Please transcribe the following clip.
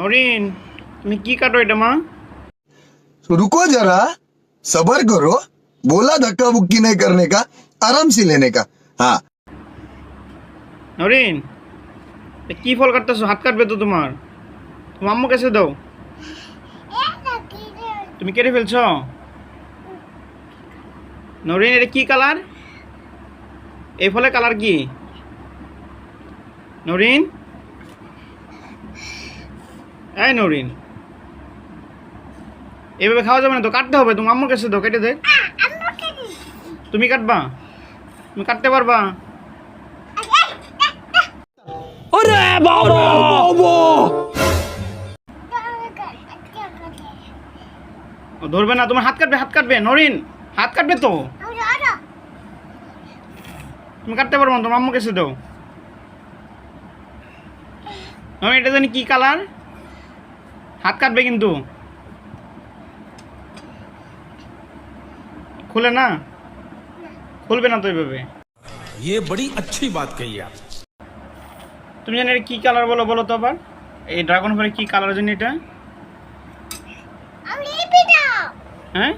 नौरीन তুমি কি কাটো এটা মা? रुको जरा, सबर करो। बोला धक्का बुक्की नहीं करने का, आराम से लेने का। हाँ নৌরিন এ কি ফল কাটতেছো? হাত কাটবে তো তোমার। তুমি আম্মু কাছে দাও। তুমি কেটে ফেলছো? নৌরিন এটা কি কালার? এই ফলের কালার কি? নৌরিন, এই নৌরিন, এভাবে খাওয়া যাবে না তো, কাটতে হবে। তুমি আম্মুর কাছে দাও, কেটে দে। তুমি কাটবা? তুমি কাটতে পারবা? ও ধরবে না, তোমার হাত কাটবে, হাত কাটবে। নরিন হাত কাটবে তো। তুমি কাটতে পারবো না, তোমার আম্মুর কাছে দাও। নরিন এটা জানি কি কালার? হাত কাটবে কিন্তু। খুলে না, খুলবে না তো এইভাবে। ये बड़ी अच्छी बात कही आप। তুমি জানি এটা কি কালার বলো, বলো তো আবার। এই ড্রাগন ফলের কি কালার জানি এটা? হ্যাঁ